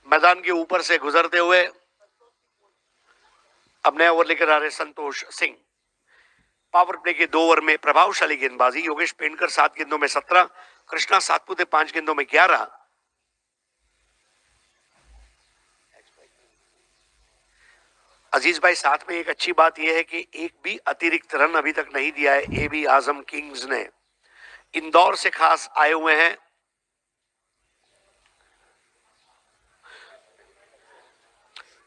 मैदान के ऊपर से गुजरते हुए अब नया ओवर लेकर आ रहे संतोष सिंह। पावर प्ले के 2 ओवर में प्रभावशाली गेंदबाजी। योगेश पेंडकर 7 गेंदों में 17, कृष्णा सातपुते 5 गेंदों में 11। अजीज भाई, साथ में एक अच्छी बात यह है कि एक भी अतिरिक्त रन अभी तक नहीं दिया है एबी आजम किंग्स ने। इंदौर से खास आए हुए हैं।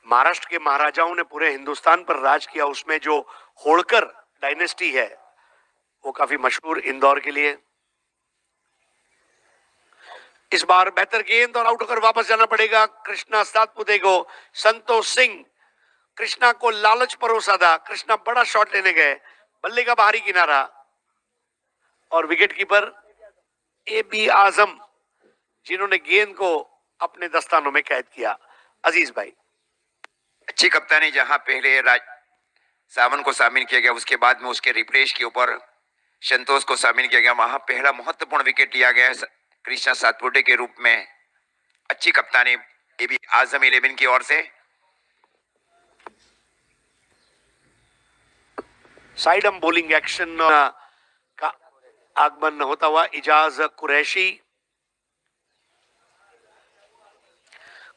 महाराष्ट्र के महाराजाओं ने पूरे हिंदुस्तान पर राज किया, उसमें जो होड़कर डायनेस्टी है वो काफी मशहूर इंदौर के लिए। इस बार बेहतर गेंद और आउट होकर वापस जाना पड़ेगा कृष्णा सातपुते को। संतोष सिंह कृष्णा को लालच परोसा था। कृष्णा बड़ा शॉट लेने गए, बल्ले का बाहरी किनारा और विकेट कीपर एबी आजम जिन्होंने गेंद को अपने दस्तानों में कैद किया। अजीज भाई, अच्छी कप्तानी, जहां पहले सावन को शामिल किया गया, उसके बाद में उसके रिप्लेस के ऊपर संतोष को शामिल किया गया, वहां पहला महत्वपूर्ण विकेट लिया गया कृष्णा सातपुते के रूप में। अच्छी कप्तानी एबी आजम 11 की ओर से। साइड हम बॉलिंग एक्शन का आगमन होता हुआ इजाज कुरैशी,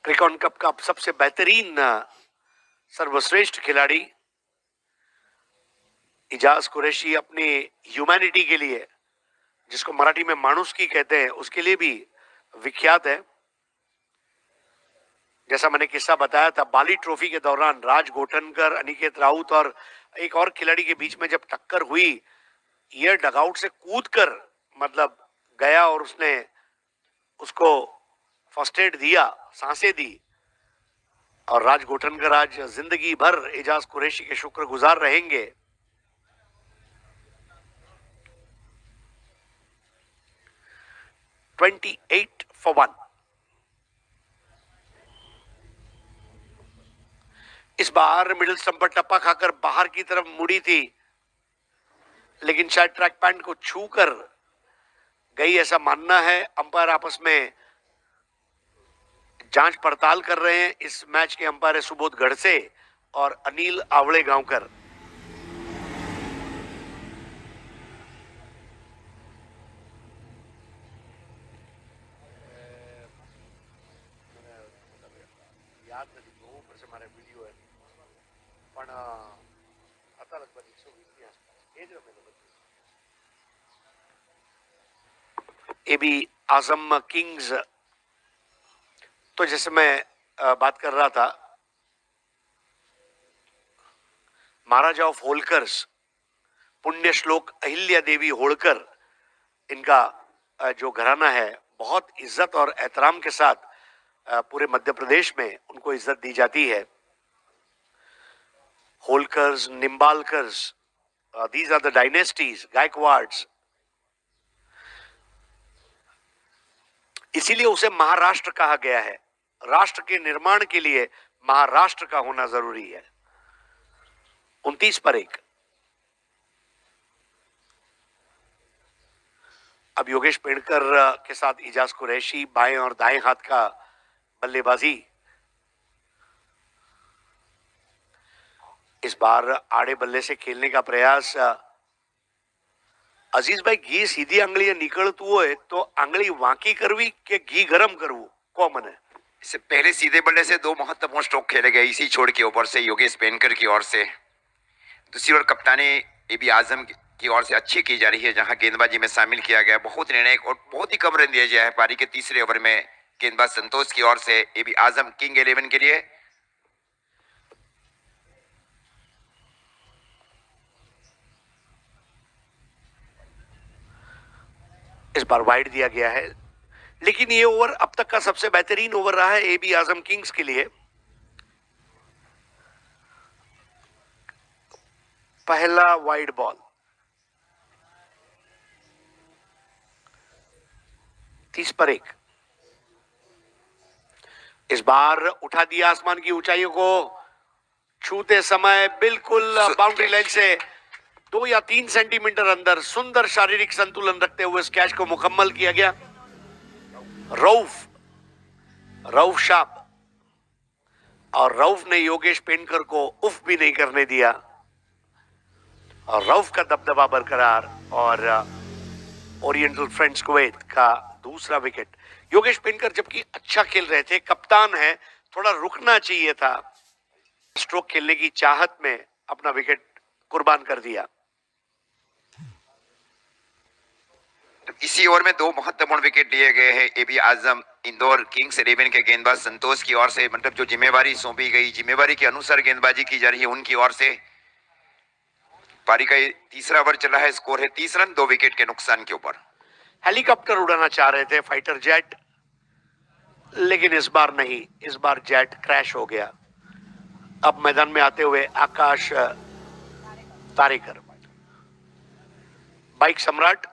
क्रिकॉन कप का सबसे बेहतरीन सर्वश्रेष्ठ खिलाड़ी इजाज कुरैशी अपनी ह्यूमैनिटी के लिए, जिसको मराठी में मानुसकी कहते हैं, उसके लिए भी विख्यात है। जैसा मैंने किस्सा बताया था, बाली ट्रॉफी के दौरान राज गोठनकर, अनिकेत राउत और एक और खिलाड़ी के बीच में जब टक्कर हुई, ये डगआउट से कूदकर मतलब गया और उसने उसको फर्स्ट एड दिया, सांसें दी। और राज गोठनकर आज जिंदगी भर एजाज कुरैशी के शुक्रगुजार रहेंगे। (28 for 1). इस बार मिडिल स्टंप पर टप्पा खाकर बाहर की तरफ मुड़ी थी, लेकिन शायद ट्रैक पैंट को छूकर गई, ऐसा मानना है। अंपायर आपस में जांच पड़ताल कर रहे हैं। इस मैच के अंपायर है सुबोध गढ़से और अनिल आवड़े गांवकर। याद नहीं, ऊपर से हमारा वीडियो है, पण आता लगभग 120 ની આસપાસ એ જ રમેલો બધું। एबी आजम किंग्स, तो जैसे मैं बात कर रहा था, महाराजा ऑफ होलकर्स पुण्य श्लोक अहिल्या देवी होलकर, इनका जो घराना है बहुत इज्जत और एहतराम के साथ पूरे मध्य प्रदेश में उनको इज्जत दी जाती है। Holkars, Nimbalkars, these are the dynasties, Gaikwads. इसीलिए उसे महाराष्ट्र कहा गया है। राष्ट्र के निर्माण के लिए महाराष्ट्र का होना जरूरी है। 29 पर 1। अब योगेश पेंडकर के साथ इजाज कुरैशी, बाएं और दाएं हाथ का बल्लेबाजी। इस बार आड़े बल्ले से खेलने का प्रयास। अजीज भाई, घी सीधी आंगળી નીકળતું હોય तो आंगળી वांकी करवी के घी गरम करવું कॉमन है। इससे पहले सीधे बल्ले से 2 महत्वपूर्ण स्ट्रोक खेले गए इसी छोड़ के ऊपर से योगेश पेंडकर की ओर से। दूसरी ओर कप्तानी एबी आजम की ओर से अच्छी की जा रही है, जहां गेंदबाजी में शामिल किया गया बहुत निर्णायक और बहुत ही कम रन दिया गया है। पारी के तीसरे ओवर में गेंदबाज संतोष की ओर से एबी आजम किंग 11 के लिए। इस बार वाइड दिया गया है, लेकिन ये ओवर अब तक का सबसे बेहतरीन ओवर रहा है एबी आजम किंग्स के लिए। पहला वाइड बॉल, 30 पर 1। इस बार उठा दिया आसमान की ऊंचाइयों को, छूते समय बिल्कुल बाउंड्री लाइन से 2 या 3 सेंटीमीटर अंदर सुंदर शारीरिक संतुलन रखते हुए इस कैच को मुकम्मल किया गया। रऊफ शाह और रऊफ ने योगेश पेनकर को उफ भी नहीं करने दिया और रऊफ का दबदबा बरकरार और ओरिएंटल फ्रेंड्स कुवैत का दूसरा विकेट। योगेश पेनकर जबकि अच्छा खेल रहे थे, कप्तान है, थोड़ा रुकना चाहिए था, स्ट्रोक खेलने की चाहत में अपना विकेट कुर्बान कर दिया। तो इसी ओवर में दो महत्वपूर्ण विकेट लिए गए हैं एबी आजम इंदौर किंग्स 11 के गेंदबाज संतोष की ओर से, मतलब जो जिम्मेवारी सौंपी गई, जिम्मेवारी के अनुसार गेंदबाजी की जा रही है उनकी ओर से। पारी का ये तीसरा ओवर चला है, स्कोर है 30 रन 2 विकेट के नुकसान के ऊपर। हेलीकॉप्टर उड़ाना चाह रहे थे फाइटर जेट, लेकिन इस बार नहीं, इस बार जेट क्रैश हो गया। अब मैदान में आते हुए आकाश तारेकर, बाइक सम्राट।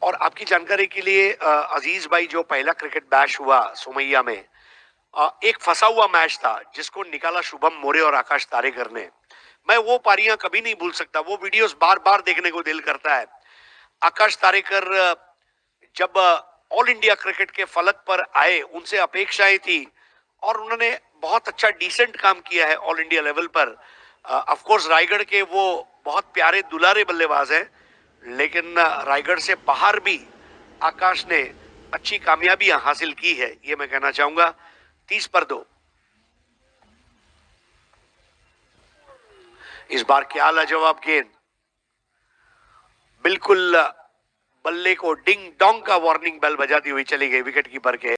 और आपकी जानकारी के लिए अजीज भाई, जो पहला क्रिकेट बैश हुआ सुमैया में, एक फंसा हुआ मैच था जिसको निकाला शुभम मोरे और आकाश तारेकर ने। मैं वो पारियां कभी नहीं भूल सकता, वो वीडियोस बार बार देखने को दिल करता है। आकाश तारेकर जब ऑल इंडिया क्रिकेट के फलक पर आए, उनसे अपेक्षाएं थी और उन्होंने बहुत अच्छा डिसेंट काम किया है ऑल इंडिया लेवल पर। ऑफ कोर्स रायगढ़ के वो बहुत प्यारे दुलारे बल्लेबाज हैं, लेकिन रायगढ़ से बाहर भी आकाश ने अच्छी कामयाबियां हासिल की है, ये मैं कहना चाहूंगा। 30 पर 2। इस बार क्या लाजवाब गेंद, बिल्कुल बल्ले को डिंग डोंग का वार्निंग बेल बजाती हुई चली गई विकेट कीपर के।